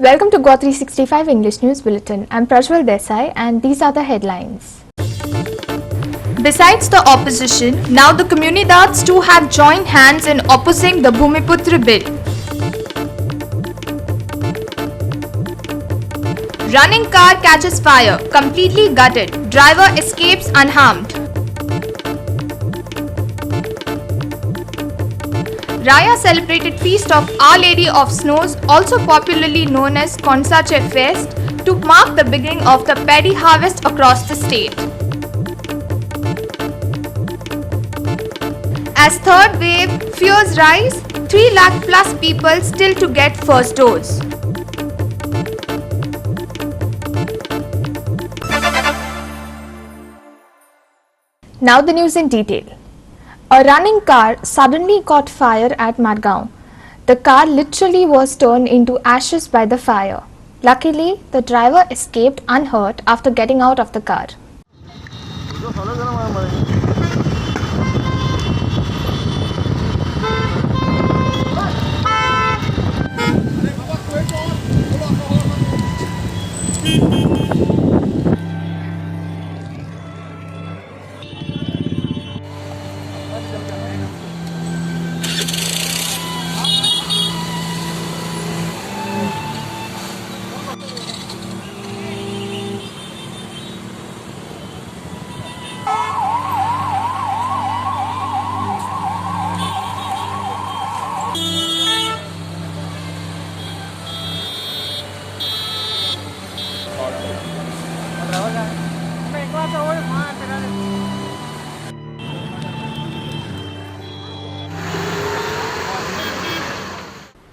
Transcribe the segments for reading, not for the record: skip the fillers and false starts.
Welcome to GOA 365 English News Bulletin. I'm Prajwal Desai and these are the headlines. Besides the opposition, now the Communidads too have joined hands in opposing the Bhumiputra bill. Running car catches fire, completely gutted. Driver escapes unharmed. Raya celebrated feast of Our Lady of Snows, also popularly known as Konsache Fest, to mark the beginning of the paddy harvest across the state. As third wave fears rise, 3 lakh plus people still to get first dose. Now the news in detail. A running car suddenly caught fire at Margaon. The car literally was turned into ashes by the fire. Luckily, the driver escaped unhurt after getting out of the car.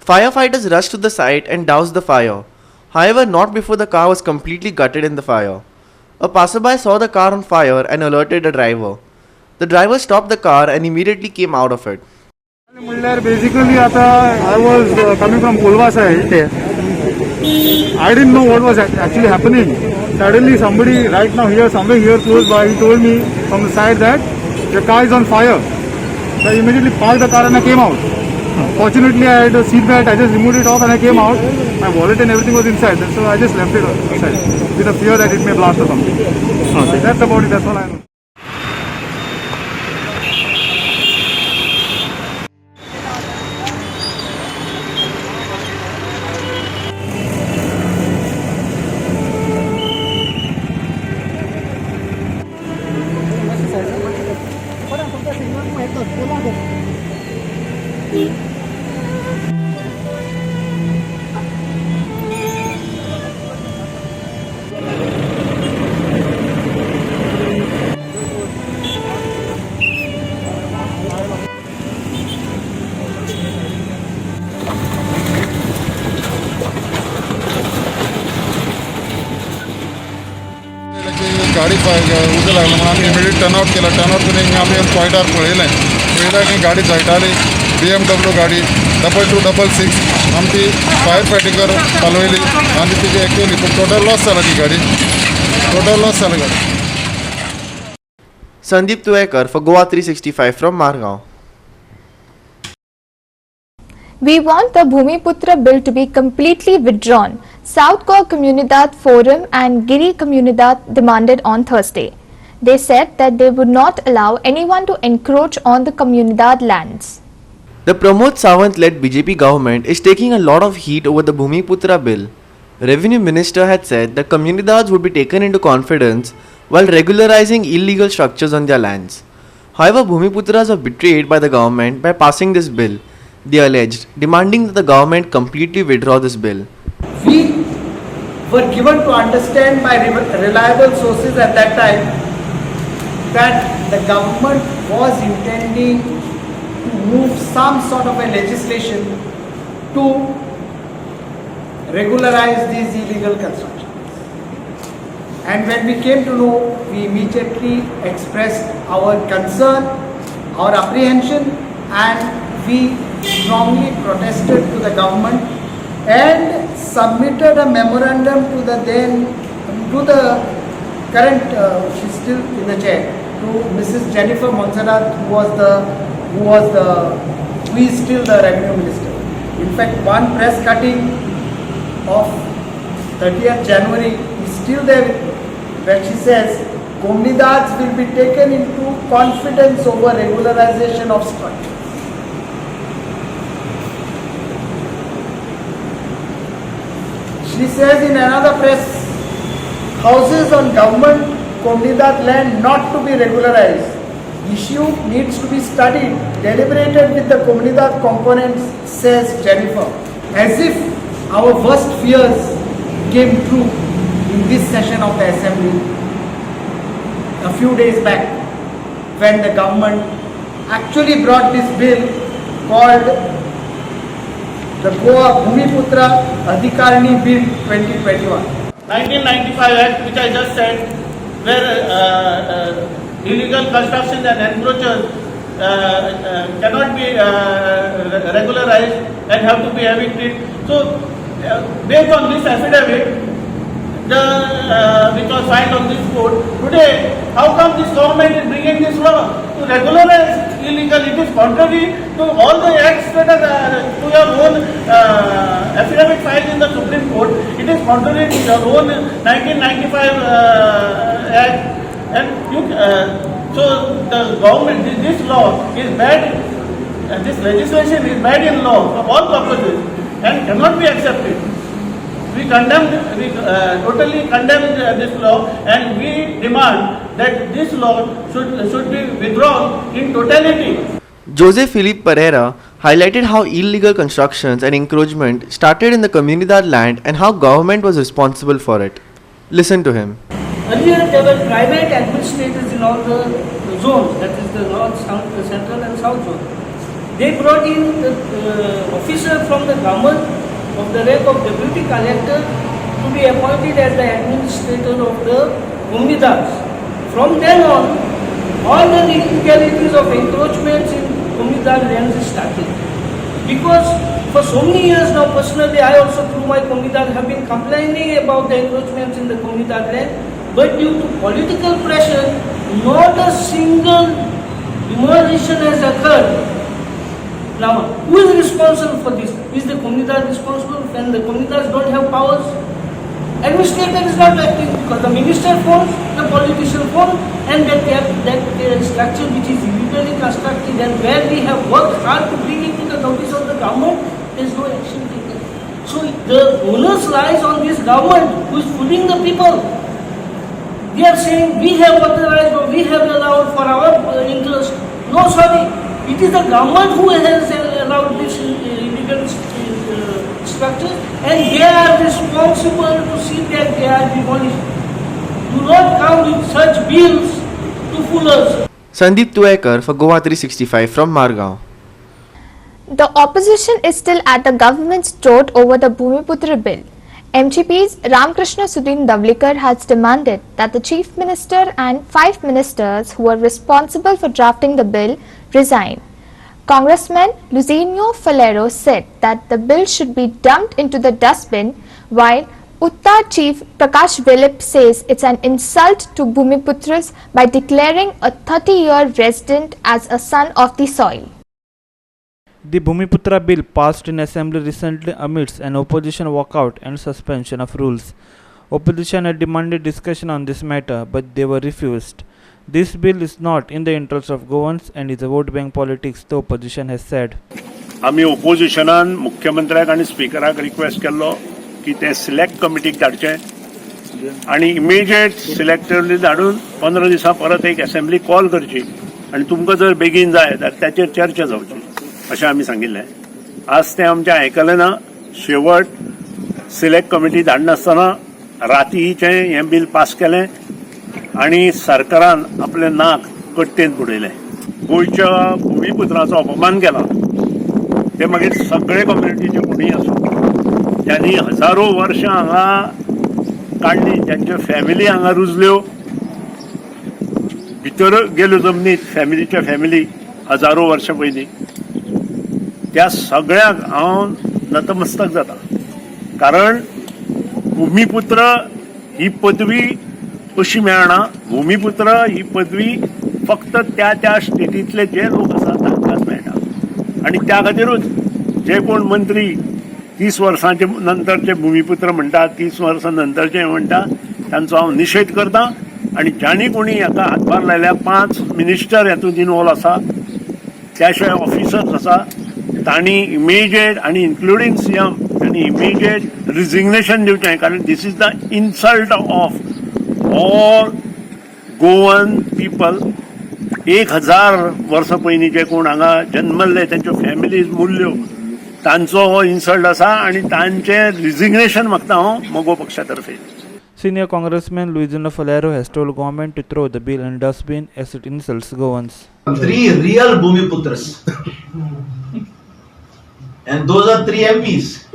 Firefighters rushed to the site and doused the fire. However, not before the car was completely gutted in the fire. A passerby saw the car on fire and alerted the driver. The driver stopped the car and immediately came out of it. Basically, I was coming from Kolva side. I didn't know what was actually happening. Suddenly, somebody right now here, somewhere here close by, he told me from the side that the car is on fire. So I immediately parked the car and I came out. Fortunately, I had a seat belt. I just removed it off and I came out. My wallet and everything was inside. So I just left it outside with a fear that it may blast or something. Okay. That's about it. That's all I know. गाडी उजो लागला म्हणून आम्ही immediate turnout केला. Turnout करून आम्ही पॉयंटार पळयलें. पळयल्यार की गाडी जळटाली. BMW गाडी 2266 आमची फायर फायटिंगर चालवली आनी तिची एक्चुअली टोटल लॉस जाला ती गाडी. टोटल लॉस जाला गाडी. Sandeep Tuekar for GOA 365 from Margaon. We want the Bhumiputra bill to be completely withdrawn, South Goa Communidad Forum and Giri Communidad demanded on Thursday. They said that they would not allow anyone to encroach on the Communidad lands. The Pramod Sawant-led BJP government is taking a lot of heat over the Bhumiputra bill. Revenue Minister had said that Communidads would be taken into confidence while regularizing illegal structures on their lands. However, Bhumiputras are betrayed by the government by passing this bill, they alleged, demanding that the government completely withdraw this bill. We were given to understand by reliable sources at that time that the government was intending to move some sort of a legislation to regularize these illegal constructions. And when we came to know, we immediately expressed our concern, our apprehension, and we strongly protested to the government and submitted a memorandum to the current, she's still in the chair, to Mrs. Jennifer Monserrat, who is still the Revenue Minister. In fact, one press cutting of 30th January is still there with me, where she says Communidads will be taken into confidence over regularization of structures. She says in another press, houses on government Communidad land not to be regularized. Issue needs to be studied, deliberated with the Communidad components, says Jennifer. As if our worst fears came true in this session of the Assembly a few days back, when the government actually brought this bill called the GOA Bhumiputra Adhikarini Bill 2021. 1995 Act, which I just said, where illegal constructions and encroachers cannot be regularized and have to be evicted. So, based on this affidavit, which was filed on this court, today, how come this government is bringing this law to regularize illegal? It is contrary to all the acts that are to your own affidavit filed in the Supreme Court. It is contrary to your own 1995 Act. And so the government, this law is bad, this legislation is bad in law for all purposes and cannot be accepted. We totally condemn this law, and we demand that this law should be withdrawn in totality. Jose Felipe Pereira highlighted how illegal constructions and encroachment started in the Comunidad land and how government was responsible for it. Listen to him. Earlier there were private administrators in all the zones, that is the north, south, the central and south zone. They brought in the officer from the government of the rank of deputy collector to be appointed as the administrator of the Communidads. From then on, all the illegalities of encroachments in Communidad lands started. Because for so many years now, personally, I also through my Communidad have been complaining about the encroachments in the Communidad land. But due to political pressure, not a single demolition has occurred. Now, who is responsible for this? Is the Communidad responsible when the Communidads don't have powers? Administrator is not acting because the minister phones, the politician phones, and that structure which is illegally constructed and where we have worked hard to bring it to the notice of the government, there is no action taken. So the onus lies on this government who is fooling the people. We are saying we have authorized or we have allowed for our interest. No, sorry. It is the government who has allowed this illegal structures, and they are responsible to see that they are demolished. Do not come with such bills to fool us. Sandeep Tuekar for GOA 365 from Margao. The opposition is still at the government's throat over the Bhumiputra bill. MGPs Ramkrishna Sudin Davlikar has demanded that the Chief Minister and 5 ministers who are responsible for drafting the bill resign. Congressman Luzinho Falero said that the bill should be dumped into the dustbin, while Uttar Chief Prakash Velip says it's an insult to Bhumiputras by declaring a 30-year resident as a son of the soil. The Bhumiputra bill passed in Assembly recently amidst an opposition walkout and suspension of rules. Opposition had demanded discussion on this matter, but they were refused. This bill is not in the interest of Goans and is a vote bank politics, the opposition has said. आम्ही ओपोजिशनान मुख्यमंत्र्याक आनी स्पीकराक request केल्लो की ते select कमिटीक धाडचे आनी immediate सिलेक्टरनी धाडून 15 दिसां परत एक असेंब्ली कॉल करची आनी तुमकां जर बेगीन जाय जाल्यार त्याचेर चर्चा जावची अशें आमी सांगिल्लें. आज तें आमचें आयकलें ना. शेवट सिलेक्ट कमिटी धाडनासतना रातीचें हें बिल पास केलें आनी सरकारान आपलें नाक कट्टेन बुडयलें. गोंयच्या भुमिपुत्राचो अपमान केला. ते मागीर सगळे कम्युनिटीचे कोणीय आसूं, त्यांनी हजारो वर्सां हांगा काडली, त्यांच्यो फॅमिली हांगा रुजल्यो, भितर गेल्यो जमनीत फॅमिलीच्या फॅमिली हजारो वर्सां पयलीं. त्या सगळ्यांक हांव नतमस्तक जाता. कारण भुमिपुत्र ही पदवी अशी मेळना. भुमिपुत्र ही पदवी फक्त त्या स्टेटींतले जे लोक आसात तांकांच मेळटा. आनी त्या खातीरूच जे कोण मंत्री 30 वर्सांचे नंतरचे भूमिपुत्र म्हणटा, 30 वर्सां नंतरचे म्हणटा, तांचो हांव निशेध करता. आनी ज्यांनी कोणी हाका हातभार लायल्या 5 मिनिस्टर हातूंत इनवॉल्व आसा, त्या शिवाय ऑफिसर्स आसा, तांणी इमिजिएट आनी इन्क्लुडींग सीएम तांणी इमिजिएट रिजिग्नेशन दिवचें. कारण this is the insult of all Goan people. 1000 वर्सां पयलीं जे कोण हांगा जन्मल्ले तांच्यो फॅमिलीज मुल्ल्यो, तांचो हो इन्सल्ट आसा आनी तांचें रिजिग्नेशन मागता हांव मोगो पक्षा तर्फे. Senior Congressman Luisino Falero has told government to throw the bill in dustbin as it insults Goans. 3 real Bhumiputras. And those are 3 MPs.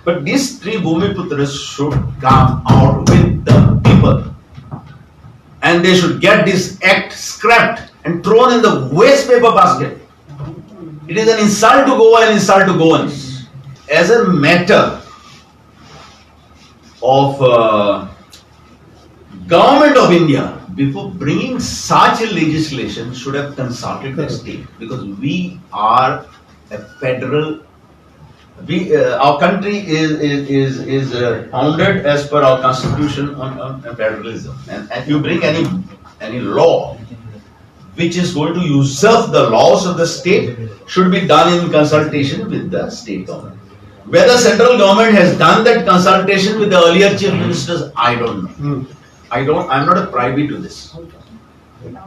But these 3 Bhumiputras should come out with the people. And they should get this act scrapped and thrown in the waste paper basket. It is an insult to Goa and insult to Goans. As a matter of Government of India, before bringing such a legislation, should have consulted the state, because we are a federal. Our country is founded as per our constitution on federalism, and you bring any law which is going to usurp the laws of the state, should be done in consultation with the state government. Whether central government has done that consultation with the earlier chief ministers, I don't know. I'm not a privy to this.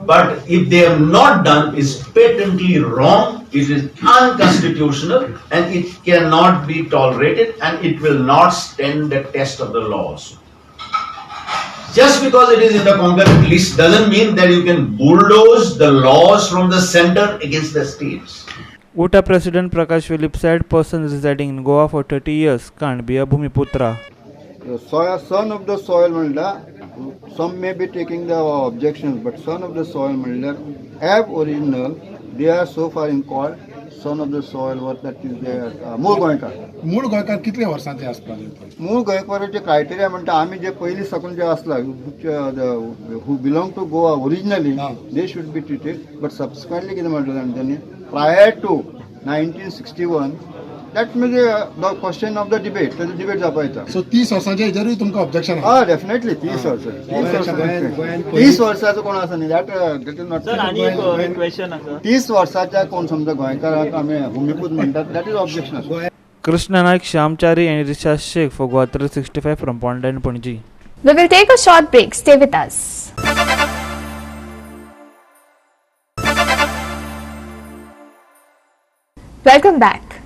But if they have not done, it's patently wrong, it is unconstitutional, and it cannot be tolerated, and it will not stand the test of the laws. Just because it is in the concurrent list doesn't mean that you can bulldoze the laws from the center against the states. UTA President Prakash Philip said persons residing in Goa for 30 years can't be a Bhumiputra. Son of the soil म्हणल्यार some may be taking the objections, but son of the soil म्हणल्यार ab original, they are so far in called son of the soil, what that is their मूळ गोंयकार. मूळ गोंयकार कितले वर्सांचे आसपाक जाय? मूळ गोंयकाराचे क्रायटेरिया म्हणटा आमी जे पयलीं साकून जे आसला who belong to Goa originally, they should be treated, but subsequently कितें म्हणलें जाणा त्यांनी prior to 1961, that may the question of the debate, the debate जावपाक. सो 30 वर्सांच्या हेजेरूय तुमकां ऑब्जेक्शन आहा? डेफिनेटली 30 वर्सां 30 वर्साचो कोण आसा न्ही, दॅट इज नॉट. सर आनी एक क्वेश्चन आसा, 30 वर्साच्या कोण समजा गोंयकाराक आमी भूमिपूत म्हणटात, दॅट इज ऑब्जेक्शन आसा. Krishna Naik, Shyamchari and Risha Sheikh for Goa 365 from Ponda and Panaji. We will take a short break. Stay with us. Welcome back.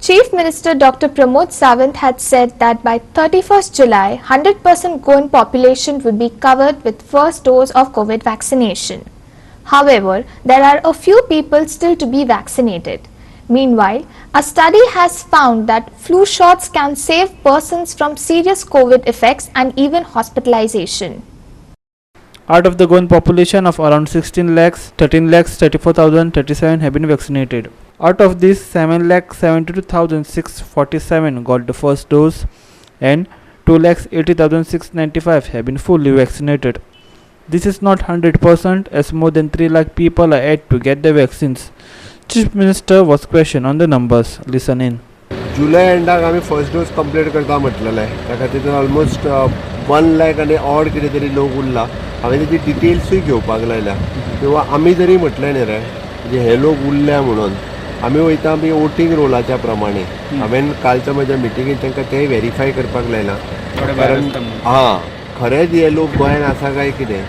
Chief Minister Dr. Pramod Sawant had said that by 31st July, 100% Goan population would be covered with first dose of COVID vaccination. However, there are a few people still to be vaccinated. Meanwhile, a study has found that flu shots can save persons from serious COVID effects and even hospitalization. Out of the Goan population of around 16 lakhs, 13 lakhs 34,037 have been vaccinated. Out of these, 7,72,647 got the first dose and 2,80,695 have been fully vaccinated. This is not 100% as more than 3 lakh people are yet to get the vaccines. Chief Minister was questioned on the numbers. Listen in. जुलै एंडाक आमी first dose complete करता म्हटलेले, त्या खातीर almost 1 lakh आनी odd कितें तरी लोक उरला. हांवें तेजी डिटेल्सूय घेवपाक लायल्या, किंवा आमी जरी म्हटलें न्ही रे म्हणजे हे लोक उरल्या म्हणून, आमी वयता आमी वोटींग रोलाच्या प्रमाणे. हांवें कालच्या म्हज्या मिटिंगेंत तांकां तेंय व्हेरीफाय करपाक लायलां, कारण खरेंच हे लोक गोंयांत आसा काय कितें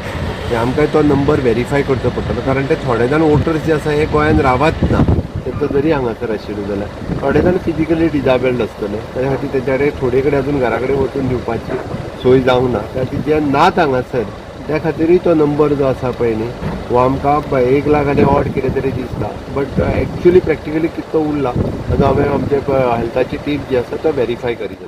आमकां तो नंबर व्हेरीफाय करचो पडटलो. कारण ते थोडे जाण वोटर्स जे आसा हे गोंयांत रावत ना, तेंचो जरी हांगासर आशिल्लो जाल्यार थोडे जाण फिजिकली डिजेबल्ड आसतले, त्या खातीर तेंच्या कडेन थोडे कडेन अजून घरा कडेन वचून दिवपाची सोय जावंक ना. त्या खातीर जे नात हांगासर त्या खातीरूय तो नंबर जो आसा पळय न्ही हो आमकां 1 लाख आनी ऑड कितें तरी दिसता, बट एक्चुअली प्रॅक्टिकली कितलो उरला ताजो हांवें आमचे हेल्थाची टीम जी आसा तो व्हेरीफाय करीत.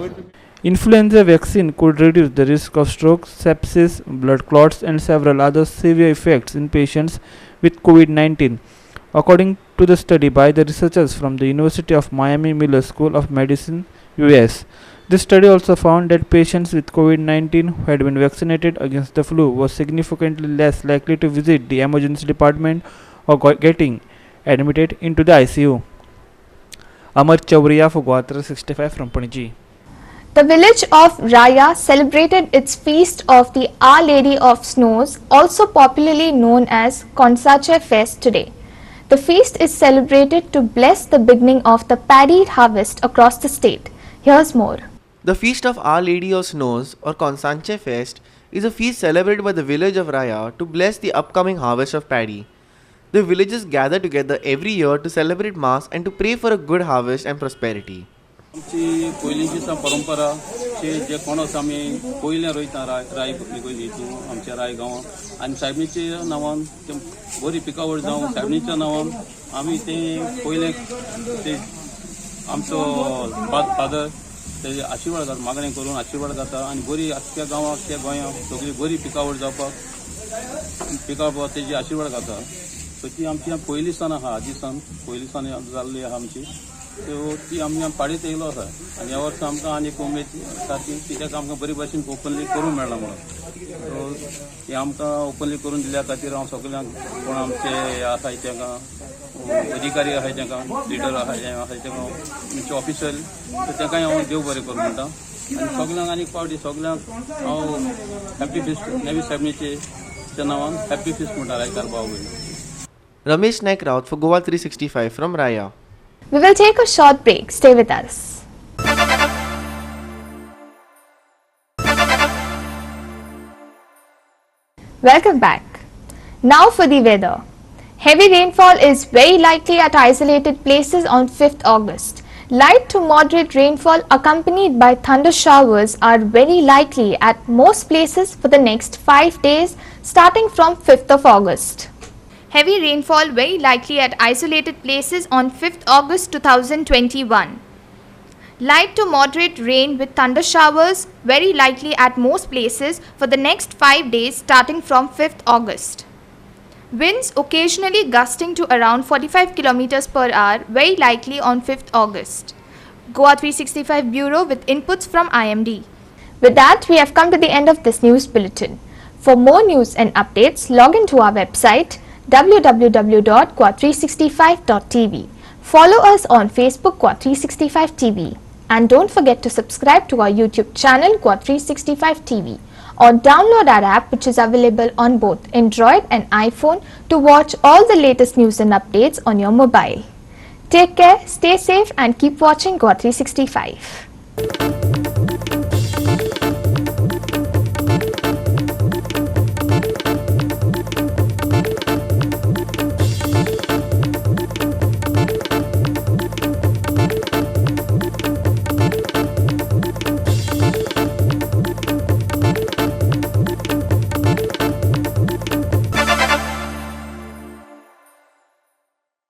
Influenza vaccine could reduce the risk of stroke, sepsis, blood clots and several other severe effects in patients with COVID-19, according to the study by the researchers from the University of Miami Miller School of Medicine, US. This study also found that patients with COVID-19 who had been vaccinated against the flu were significantly less likely to visit the emergency department or getting admitted into the ICU. Amar Chauriya for GOA 365 from Panaji. The village of Raya celebrated its feast of the Our Lady of Snows, also popularly known as Konsache Fest today. The feast is celebrated to bless the beginning of the paddy harvest across the state. Here's more. The Feast of Our Lady of Snows or Consanche Fest is a feast celebrated by the village of Raya to bless the upcoming harvest of paddy. The villagers gather together every year to celebrate Mass and to pray for a good harvest and prosperity. आमची पयलींची परंपरा जे कोण आसा आमी पयलें रोयता राय हितू आमच्या राय गांवांत आनी सायबीच्या नांवान ते बरी पिकावळ जावं सायबीच्या नांवान आमी ते पयलें ते आमचो फादर तेजे आशिर्वाद घालता मागणें करून आशिर्वाद घालता आनी बरी आख्ख्या गांवांत आख्ख्या गोंयांत सगळी बरी पिकावळ जावपाक तेजी आशिर्वाद घालता सो ती आमची पयलीं सान आहा आदी सान पयलीं सान जाल्ली आहा आमची सो ती आमी पाडीत येयलो आसा आनी ह्या वर्सा आमकां आनीक उमेद सारकी कित्याक आमकां बरे भाशेन ओपनली करूंक मेळना म्हणून सो ती आमकां ओपनली करून दिल्या खातीर हांव सगळ्यांक कोण आमचे आसाय तांकां अधिकारी आहाय तांकां लिडर आहाय तांकां आमचे ऑफिसर सो तांकांय हांव देव बरें करूं म्हणटा आनी सगळ्यांक आनीक पावटी सगळ्यांक हांव हॅपी फिस्ट नेवी सायबीच्या नांवान हॅपी फिस्ट म्हणटा रायकार भाव भयण. Ramesh Naik Raut for GOA 365 from Raya. We will take a short break. Stay with us. Welcome back. Now for the weather. Heavy rainfall is very likely at isolated places on 5th August. Light to moderate rainfall accompanied by thunder showers are very likely at most places for the next 5 days starting from 5th of August. Heavy rainfall very likely at isolated places on 5th August 2021. Light to moderate rain with thunder showers very likely at most places for the next 5 days starting from 5th August. Winds occasionally gusting to around 45 km per hour very likely on 5th August. GOA 365 Bureau with inputs from IMD. With that, we have come to the end of this news bulletin. For more news and updates, log into our website www.goa365.tv. Follow us on Facebook GOA 365 TV and don't forget to subscribe to our YouTube channel GOA 365 TV or download our app which is available on both Android and iPhone to watch all the latest news and updates on your mobile. Take care, stay safe and keep watching GOA 365.